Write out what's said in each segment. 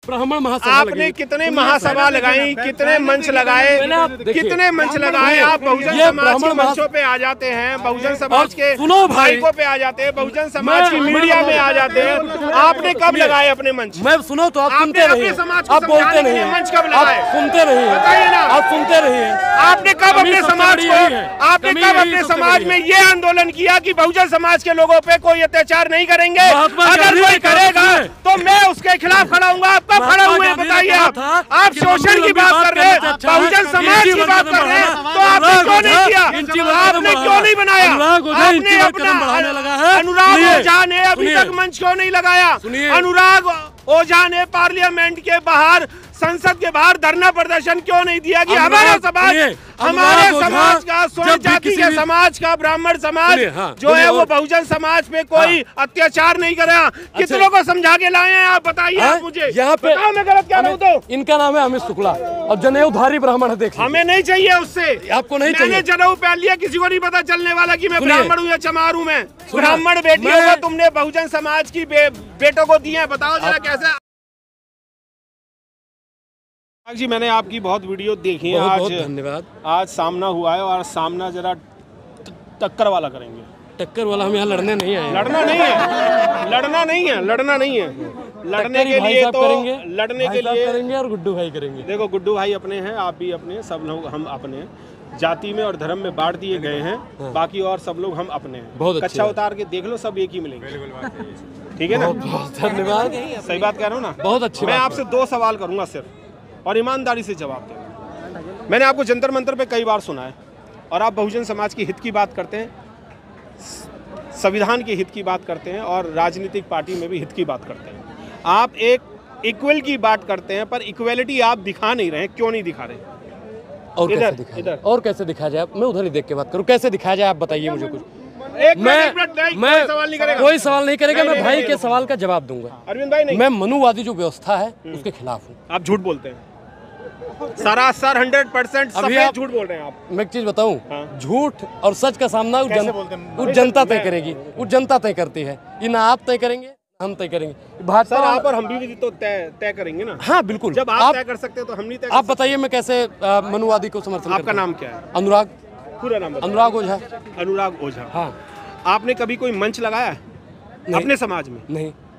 ब्राह्मण महासभा आपने कितने महासभा लगाई, कितने मंच लगाए, कितने मंच लगाए। आप बहुजन समाज के मंचों पे आ जाते हैं, बहुजन समाज के माइकों पे आ जाते हैं, बहुजन समाज की मीडिया में आ जाते हैं। आपने कब लगाए अपने मंच? मैं सुनो तो आप सुनते रहिए, आप बोलते नहीं, मंच कब लगाए? सुनते रहिए, बताइए ना, आप सुनते रहिए। आपने कब अपने समाज को, आपने कब अपने समाज में ये आंदोलन किया कि बहुजन समाज के लोगों पे कोई अत्याचार नहीं करेंगे? अगर कोई करेगा तो मैं उसके खिलाफ खड़ा हूँ। आप कब खड़ा हुए बताइए? आप शोषण की बात कर रहे हैं, बहुजन समाज की बात कर रहे हैं, तो आपने क्यों नहीं किया? आपने क्यों नहीं बनाया? आपने अपना अनुराग ओझा ने अभी तक मंच क्यों नहीं लगाया? अनुराग ओझा ने पार्लियामेंट के बाहर, संसद के बाहर धरना प्रदर्शन क्यों नहीं दिया कि हमारा समाज, हमारे समाज का, स्वर्ण जाति के समाज का, ब्राह्मण समाज जो है वो बहुजन समाज पे कोई अत्याचार नहीं कर रहा? कितनों को समझा के लाए हैं आप? बताइए आप मुझे, यहाँ पे मैं गलत क्या हूँ? तो इनका नाम है अमित शुक्ला और जनेऊधारी ब्राह्मण है। देखिए हमें नहीं चाहिए उससे, आपको नहीं चाहिए। जनेऊ पहन लिया, किसी को नहीं पता चलने वाला कि मैं ब्राह्मण हूँ या चमार हूँ। मैं ब्राह्मण बेटियों को तुमने बहुजन समाज की बेटों को दिए, बताओ जरा कैसे? जी मैंने आपकी बहुत वीडियो देखी है, आज धन्यवाद। आज सामना हुआ है और सामना जरा टक्कर वाला करेंगे। टक्कर वाला हम यहाँ लड़ने नहीं आए। लड़ना नहीं है, लड़ना नहीं है, लड़ना नहीं है। लड़ने के लिए तो लड़ने के लिए करेंगे और गुड्डू भाई करेंगे। देखो गुड्डू भाई अपने हैं, आप भी अपने, सब लोग हम अपने हैं। जाति में और धर्म में बांट दिए गए हैं, बाकी और सब लोग हम अपने हैं। बहुत कच्चा उतार के देख लो, सब एक ही मिलेंगे। ठीक है ना? धन्यवाद। सही बात कह रहा हूँ ना? बहुत अच्छी। मैं आपसे 2 सवाल करूंगा सिर्फ, और ईमानदारी से जवाब दें। मैंने आपको जंतर मंतर पे कई बार सुना है और आप बहुजन समाज के हित की बात करते हैं, संविधान के हित की बात करते हैं और राजनीतिक पार्टी में भी हित की बात करते हैं। आप एक इक्वल की बात करते हैं, पर इक्वलिटी आप दिखा नहीं रहे। क्यों नहीं दिखा रहे? और कैसे दिखाया जाए? और कैसे दिखाया जाए? मैं उधर ही देख के बात करूं, कैसे दिखाया जाए आप बताइए मुझे कुछ। मैं सवाल नहीं करेगा, कोई सवाल नहीं करेगा। मैं भाई के सवाल का जवाब दूंगा। अरविंद भाई नहीं, मैं मनुवादी जो व्यवस्था है उसके खिलाफ हूँ। आप झूठ बोलते हैं, सरासर 100% सफेद झूठ बोल रहे हैं आप। मैं एक चीज बताऊं, झूठ और सच का सामना वो जनता तय करेगी, वो जनता तय करती है। ये ना आप तय करेंगे, हम तय करेंगे। भाजपा आप और हम भी तो तय करेंगे ना। हाँ बिल्कुल, जब आप तय कर सकते हैं तो हम नहीं तय। आप बताइए मैं कैसे मनुवादी को समर्थन। आपका नाम क्या है? अनुराग। पूरा नाम? अनुराग ओझा। अनुराग ओझा। हाँ। आपने कभी कोई मंच लगाया है अपने समाज में?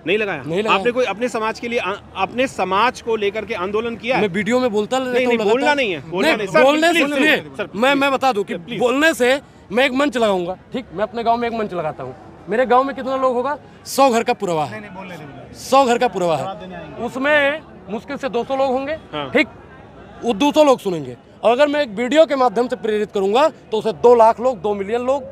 नहीं लगाया। आपने कोई अपने समाज के लिए, अपने समाज को लेकर के आंदोलन किया है? मैं वीडियो में बोलता नहीं, बोलना नहीं है। बोलने से सुनिए, मैं बता दूं कि बोलने से मैं एक मंच लगाऊंगा। ठीक, मैं अपने गांव में एक मंच लगाता हूं। मेरे गांव में कितना लोग होगा? 100 घर का पुरवा है। 100 घर का पुरवा है, उसमें मुश्किल से 200 लोग होंगे। ठीक, वो 200 लोग सुनेंगे। और अगर मैं एक वीडियो के माध्यम से प्रेरित करूंगा तो उसे 2 लाख लोग, 2 मिलियन लोग,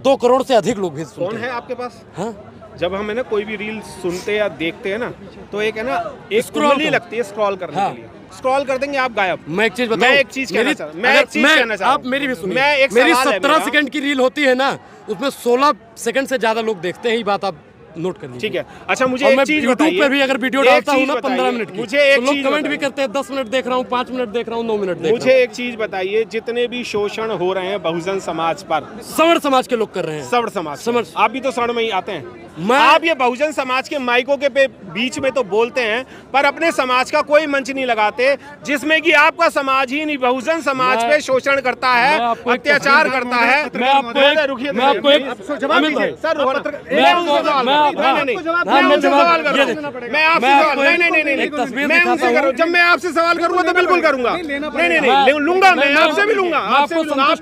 2 करोड़ से अधिक लोग भी सुनते हैं। कौन है आपके पास? हाँ, जब हम है ना कोई भी रील सुनते या देखते हैं ना, तो एक है ना, एक कुंडली लगती है स्क्रॉल करने के लिए। स्क्रॉल कर देंगे आप, गायब। मैं एक चीज बताऊं, मैं एक चीज कहना चाहता हूं, आप मेरी भी सुनिए। मेरी 17 सेकंड की रील होती है ना, उसमें 16 सेकंड से ज्यादा लोग देखते हैं। ये बात आप नोट कर लीजिए। ठीक है। अच्छा मुझे एक चीज यूट्यूब पे भी अगर वीडियो डालता हूँ ना 15 मिनट की, मुझे एक लोग कमेंट भी करते हैं 10 मिनट देख रहा हूँ, 5 मिनट देख रहा हूँ, 9 मिनट देख रहा हूँ। मुझे एक चीज बताइए, जितने भी शोषण हो रहे हैं बहुजन समाज पर, सवर्ण समाज के लोग कर रहे हैं। सवर्ण समाज, आप भी तो सवर्ण में ही आते हैं। आप ये बहुजन समाज के माइकों के बीच में तो बोलते हैं, पर अपने समाज का कोई मंच नहीं लगाते, जिसमें कि आपका समाज ही नहीं बहुजन समाज पे शोषण करता है, अत्याचार करता है। मैं आपको जब मैं आपसे सवाल करूंगा तो बिल्कुल करूंगा। नहीं लूंगा, मैं आपसे भी लूंगा। आप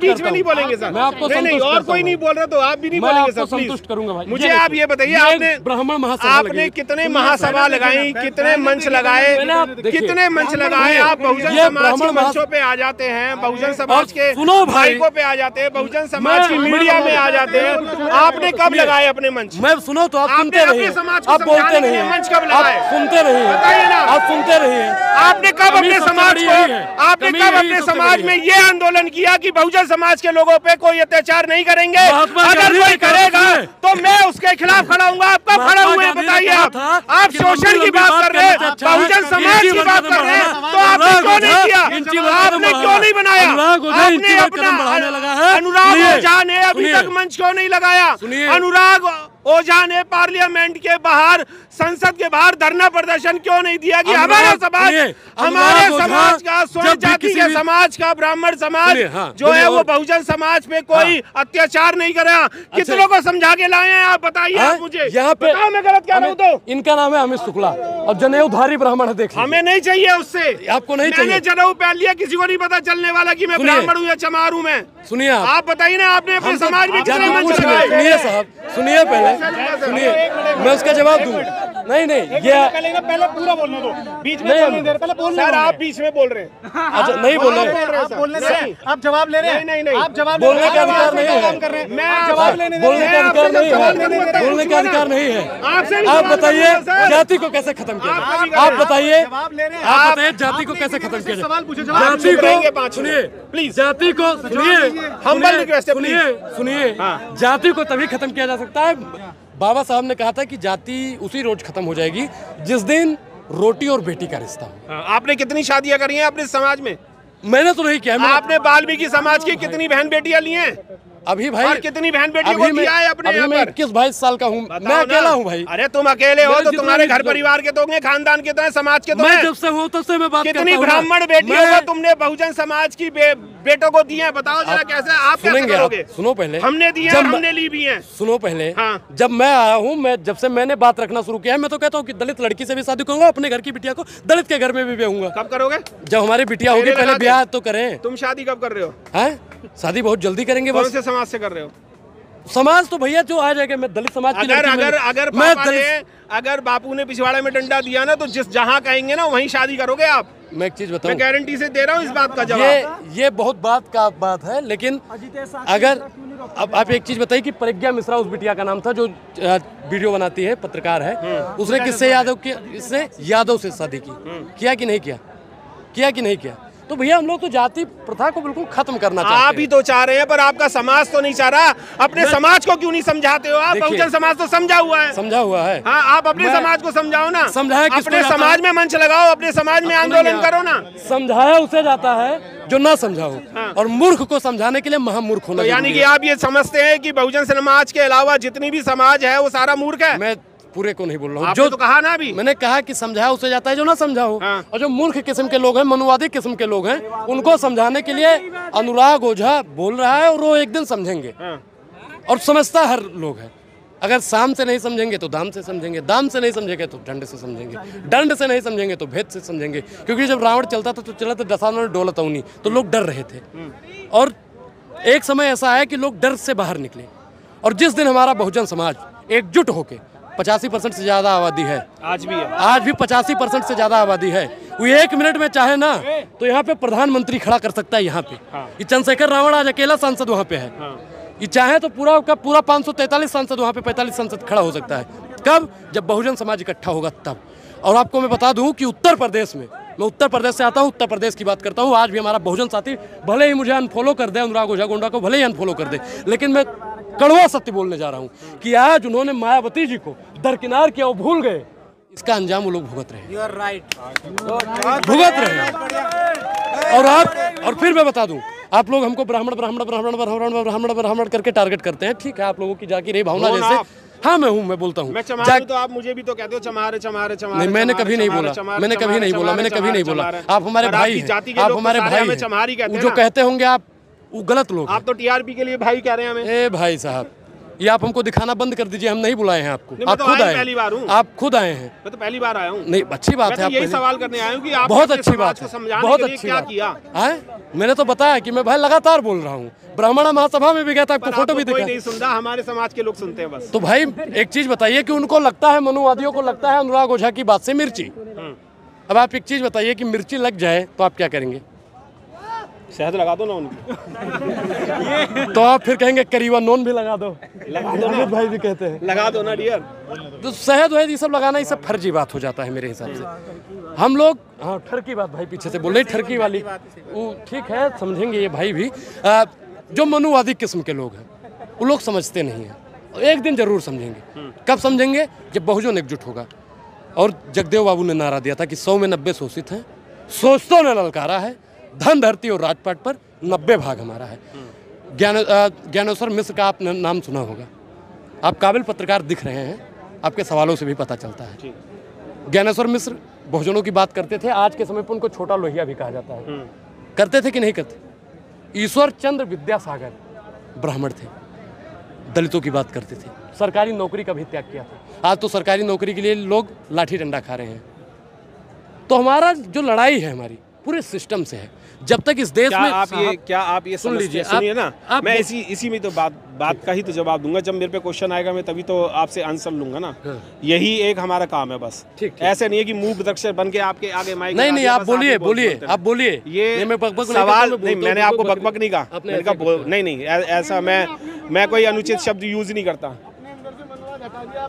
बीच में नहीं बोलेंगे सर। नहीं, और कोई नहीं बोल रहा तो आप भी नहीं बोलेंगे सर, संतुष्ट करूंगा भाई। मुझे आप ये बताइए, आपने ब्राह्मण महासभा, आपने कितने महासभा लगाई, कितने मंच लगाए, कितने मंच लगाए? आप बहुजन समाज के मंचों पे आ जाते हैं, बहुजन समाज के माइकों पे आ जाते हैं, बहुजन समाज की मीडिया में आ जाते हैं। आपने कब लगाए अपने मंच? मैं सुनो तो आप सुनते रहिए, आप बोलते नहीं, मंच कब लगाए? सुनते रहिए, बताइए ना, आप सुनते रहिए। आपने कब अपने समाज को, आपने कब अपने समाज में ये आंदोलन किया कि बहुजन समाज के लोगों पे कोई अत्याचार नहीं करेंगे? अगर कोई करेगा तो मैं उसके खिलाफ खड़ा हूँ। आप कब खड़ा हुए बताइए? आप शोषण की बात कर रहे हैं, बहुजन समाज की बात कर रहे हैं, तो आपने क्यों नहीं किया? आपने क्यों नहीं बनाया? आपने अपना अनुराग ओझा ने अभी तक मंच क्यों नहीं लगाया? अनुराग ओझा ने पार्लियामेंट के बाहर, संसद के बाहर धरना प्रदर्शन क्यों नहीं दिया कि हमारे समाज का, स्वर्ण जाति के समाज का, ब्राह्मण समाज जो है वो बहुजन समाज पे कोई अत्याचार नहीं करा? कितनों को समझा के लाए हैं आप बताइए? आप मुझे यहाँ पे मैं गलत क्या हूँ? तो इनका नाम है अमित शुक्ला और जनेऊधारी ब्राह्मण है। देखिए हमें नहीं चाहिए उससे, आपको नहीं चाहिए। मैंने जनेऊ पहन लिया, किसी को नहीं पता चलने वाला कि मैं ब्राह्मण हूँ या चमार हूँ। मैं सुनिए, आप बताइए ना, आपने अपने समाज में कितने मंच लगाए? सुनिए साहब, सुनिए पहले, सुनिए मैं उसका जवाब दूं। नहीं ये पहले पूरा बोलने दो, बीच में बोलने दे, पहले बोलने। सर आप बीच में बोल रहे हैं। अच्छा नहीं बोल रहे, आप जवाब ले रहे हैं। नहीं आप जवाब बोलने का अधिकार नहीं है। मैं जवाब लेने बोलने का अधिकार नहीं है, बोलने का अधिकार नहीं है। आप बताइए जाति को कैसे खत्म किया? आप बताइए, आप बताइए जाति को कैसे खत्म किया? सवाल पूछो, जाति को सुनिए प्लीज, जाति को सुनिए, जाति को तभी खत्म किया जा सकता है। बाबा साहब ने कहा था कि जाति उसी रोज खत्म हो जाएगी जिस दिन रोटी और बेटी का रिश्ता हो। आपने कितनी शादियां करी हैं अपने समाज में? मैंने तो नहीं किया। आपने वाल्मीकि समाज की कितनी बहन बेटियां ली हैं? अभी भाई और कितनी बहन बेटियों को दिया है अपने? अभी मैं 21-22 साल का हूँ, मैं अकेला हूँ भाई। अरे तुम अकेले हो तो तुम्हारे घर परिवार के तो होंगे, खानदान के तो हैं, समाज के तो हैं। जब से हो तब से मैं बात करता हूँ। कितनी ब्राह्मण बेटियों को तुमने बहुजन समाज की बेटों को दिए हैं? बताओ जरा कैसे आप सुनेंगे? सुनो पहले, हमने दिए, हमने ली भी है। सुनो पहले, जब मैं आया हूँ, मैं जब से मैंने बात रखना शुरू किया है, मैं तो कहता हूँ कि दलित लड़की से भी शादी करूंगा, अपने घर की बिटिया को दलित के घर में भी ब्याहूंगा। कब करोगे? जब हमारी बिटिया होगी, पहले ब्याह तो करें। तुम शादी कब कर रहे हो? हैं? शादी बहुत जल्दी करेंगे। कौन से समाज से कर रहे हो? समाज तो भैया जो आ जाएगा, मैं दलित समाज की अगर बापू ने पिछवाड़े में डंडा दिया ना, तो जिस जहां कहेंगे ना वहीं शादी करोगे आप। मैं एक चीज बताऊं, मैं गारंटी से दे रहा हूं इस बात का जवाब। ये बहुत बात है, लेकिन अगर अब आप एक चीज बताइए कि प्रज्ञा मिश्रा उस बिटिया का नाम था जो वीडियो बनाती है, पत्रकार है, उसने किससे यादव से शादी की? किया कि नहीं किया? किया कि नहीं किया? तो भैया हम लोग तो जाति प्रथा को बिल्कुल खत्म करना चाहते हैं। आप ही तो चाह रहे हैं, पर आपका समाज तो नहीं चाह रहा। अपने समाज को क्यों नहीं समझाते हो आप? बहुजन समाज तो समझा हुआ है। हाँ, आप अपने समाज को समझाओ ना। समझाया अपने समाज में मंच लगाओ, अपने समाज में आंदोलन करो ना। समझाया उसे जाता है जो ना समझाओ, और मूर्ख को समझाने के लिए महामूर्ख होना। यानी कि आप ये समझते हैं कि बहुजन समाज के अलावा जितनी भी समाज है वो सारा मूर्ख है? मैं पूरे को नहीं बोल रहा हूँ, जो तो कहा ना अभी। मैंने कहा कि समझाया उसे जाता है जो ना समझाओ। और जो मूर्ख किस्म के लोग हैं, मनुवादी किस्म के लोग हैं, उनको समझाने के लिए अनुराग ओझा बोल रहा है, और वो एक दिन समझेंगे। और समझता हर लोग है। अगर साम से नहीं समझेंगे तो दाम से समझेंगे, दाम से नहीं समझेंगे तो दंड से समझेंगे, दंड से नहीं समझेंगे तो भेद से समझेंगे। क्योंकि जब रावण चलता था तो चला था दशानन डोलतौनी, तो लोग डर रहे थे। और एक समय ऐसा है कि लोग डर से बाहर निकले। और जिस दिन हमारा बहुजन समाज एकजुट होके, 85% से ज्यादा आबादी है, आज भी 85% से ज्यादा आबादी है, वो 1 मिनट में चाहे ना तो यहाँ पे प्रधानमंत्री खड़ा कर सकता है। यहाँ पे ये चंद्रशेखर रावण आज अकेला सांसद वहाँ पे है। ये चाहे तो पूरा का पूरा 543 सांसद वहाँ पे 45 सांसद खड़ा हो सकता है। कब? जब बहुजन समाज इकट्ठा होगा तब। और आपको मैं बता दूं कि उत्तर प्रदेश में, मैं उत्तर प्रदेश से आता हूँ, उत्तर प्रदेश की बात करता हूँ, आज भी हमारा बहुजन साथी भले ही मुझे अनफॉलो कर दे, अनुराग ओझा गोंडा को भले ही अनफॉलो कर दे, लेकिन मैं कड़वा सत्य बोलने जा रहा हूँ कि आज उन्होंने मायावती जी को दरकिनार किया, वो भूल गए। इसका अंजाम वो लोग भुगत रहे, भुगत रहे। और फिर मैं बता दूं, आप लोग हमको ब्राह्मण ब्राह्मण ब्राह्मण ब्राह्मण ब्राह्मण ब्राह्मण करके टारगेट करते हैं। ठीक है, आप लोगों की जाकी रही भावना जैसे। हाँ मैं हूँ, मैं बोलता हूँ। तो आप मुझे भी तो कहते हो चमारे चमारे चमारे। नहीं, मैंने कभी नहीं बोला, मैंने कभी नहीं बोला, मैंने कभी नहीं बोला। आप हमारे भाई हैं, आप हमारे भाई हैं। जो कहते होंगे आप, वो गलत लोग। आप तो टीआरपी के लिए भाई कह रहे हैं हमें। ए भाई साहब, ये आप हमको दिखाना बंद कर दीजिए, हम नहीं बुलाए हैं आपको। आप खुद आए, पहली बार हूँ। आप खुद आए हैं। मैं तो पहली बार आया हूँ। नहीं, अच्छी बात है। यही सवाल करने आया हूँ कि आप बहुत अच्छी बात है, बहुत अच्छी क्या बात किया है। मैंने तो बताया कि मैं भाई लगातार बोल रहा हूँ, ब्राह्मण महासभा में भी गया था, आपको फोटो भी दिखा। नहीं सुनता, हमारे समाज के लोग सुनते हैं बस। तो भाई एक चीज बताइए कि उनको लगता है, मनुवादियों को लगता है अनुराग ओझा की बात से मिर्ची। अब आप एक चीज बताइए कि मिर्ची लग जाए तो आप क्या करेंगे? शहद लगा दो ना उनकी। तो आप फिर कहेंगे करीबा नोन भी लगा दो ना, भाई भी कहते हैं लगा दो ना डियर। तो शहद वहद ये सब लगाना, ये सब फर्जी बात हो जाता है मेरे हिसाब से। हम लोग, हाँ ठरकी बात भाई पीछे से बोल रहे, ठरकी वाली वो ठीक है, समझेंगे ये भाई भी। जो मनुवादी किस्म के लोग हैं वो लोग समझते नहीं हैं, एक दिन जरूर समझेंगे। कब समझेंगे? जब बहुजन एकजुट होगा। और जगदेव बाबू ने नारा दिया था कि 100 में 90 शोषित हैं, सोचतों ने ललकारा है, धन धरती और राजपाट पर 90 भाग हमारा है। ज्ञानेश्वर मिश्र का आपने नाम सुना होगा, आप काबिल पत्रकार दिख रहे हैं, आपके सवालों से भी पता चलता है। ज्ञानेश्वर मिश्र बहुजनों की बात करते थे, आज के समय पर उनको छोटा लोहिया भी कहा जाता है। करते थे कि नहीं करते? ईश्वर चंद्र विद्यासागर ब्राह्मण थे, दलितों की बात करते थे, सरकारी नौकरी का भी त्याग किया था। आज तो सरकारी नौकरी के लिए लोग लाठी डंडा खा रहे हैं। तो हमारा जो लड़ाई है हमारी पूरे सिस्टम से है। जब तक इस देश में आप ये सुन लीजिए, सुनिए ना, मैं इसी में तो बात का ही तो जवाब दूंगा। जब मेरे पे क्वेश्चन आएगा मैं तभी तो आपसे आंसर लूंगा ना। यही एक हमारा काम है बस। ऐसे नहीं है कि मूक दर्शक बन के आपके आगे माइक। नहीं, आप बोलिए आप बोलिए। ये सवाल नहीं, मैंने आपको बकबक नहीं कहा, मैंने कहा नहीं, ऐसा मैं कोई अनुचित शब्द यूज नहीं करता।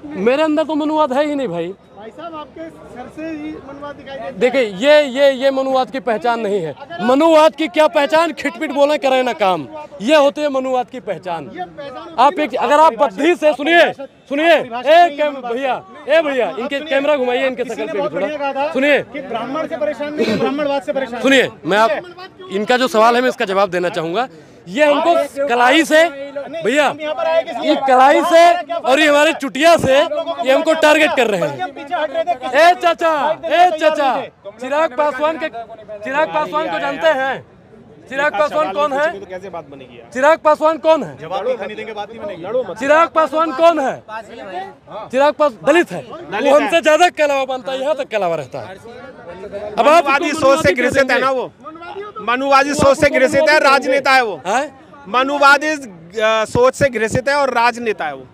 मेरे अंदर तो मनुवाद है ही नहीं भाई साहब, आपके सर से ही मनुवाद दिखाई देता है। देखिए ये मनुवाद की पहचान नहीं है। मनुवाद की क्या पहचान? खिटपिट बोले करे ना काम, ये होते है मनुवाद की पहचान। आप एक अगर आप बद्धी से सुनिए भैया इनके कैमरा घुमाइए, इनके शकल पे थोड़ा सुनिए। ब्राह्मण से परेशान नहीं, ब्राह्मणवाद से परेशान। सुनिए, मैं आप इनका जो सवाल है मैं इसका जवाब देना चाहूंगा। ये हमको कलाई से भैया, ये कलाई से और ये हमारे चुटिया से ये हमको टारगेट कर रहे हैं। ए चाचा, चिराग पासवान को जानते हैं? चिराग पासवान कौन है? तो कैसे बात बनेगी? चिराग पासवान कौन है? चिराग पासवान कौन है? चिराग पासवान दलित है, वो हमसे ज्यादा के अलावा बनता है, यहाँ तक के अलावा रहता है। अब आप मनुवादी सोच से ग्रसित है ना, वो मनुवादी सोच से ग्रसित है, राजनेता है वो। मनुवादी सोच से ग्रसित है और राजनेता है वो।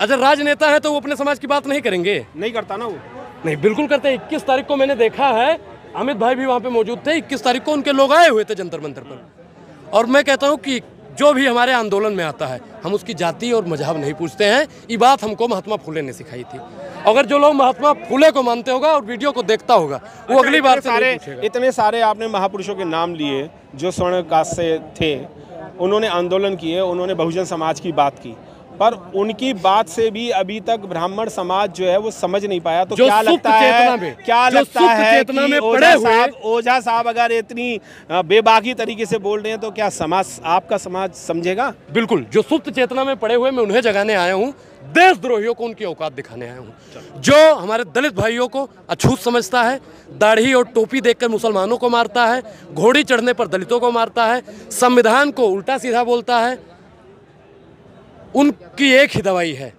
अच्छा, राजनेता है तो वो अपने समाज की बात नहीं करेंगे? नहीं करता ना वो। नहीं, बिल्कुल करते हैं। 21 तारीख को मैंने देखा है, अमित भाई भी वहाँ पे मौजूद थे। 21 तारीख को उनके लोग आए हुए थे जंतर मंतर पर। और मैं कहता हूँ कि जो भी हमारे आंदोलन में आता है हम उसकी जाति और मजहब नहीं पूछते हैं। ये बात हमको महात्मा फुले ने सिखाई थी। अगर जो लोग महात्मा फुले को मानते होगा और वीडियो को देखता होगा वो अगली बार से इतने सारे आपने महापुरुषों के नाम लिए जो स्वर्ण कास्ट से थे, उन्होंने आंदोलन किए, उन्होंने बहुजन समाज की बात की, पर उनकी बात से भी अभी तक ब्राह्मण समाज जो है वो समझ नहीं पाया। तो क्या लगता है कि ओझा साहब अगर इतनी बेबाकी तरीके से बोल रहे हैं तो क्या समाज, आपका समाज समझेगा? बिल्कुल, जो सुप्त चेतना में पड़े हुए मैं उन्हें जगाने आया हूँ, देशद्रोहियों को उनकी औकात दिखाने आया हूँ। जो हमारे दलित भाइयों को अछूत समझता है, दाढ़ी और टोपी देखकर मुसलमानों को मारता है, घोड़ी चढ़ने पर दलितों को मारता है, संविधान को उल्टा सीधा बोलता है, उनकी एक ही दवाई है,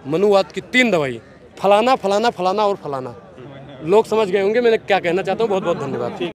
मनुवाद की 3 दवाई, फलाना फलाना फलाना और फलाना। लोग समझ गए होंगे मैंने क्या कहना चाहता हूँ। बहुत बहुत धन्यवाद।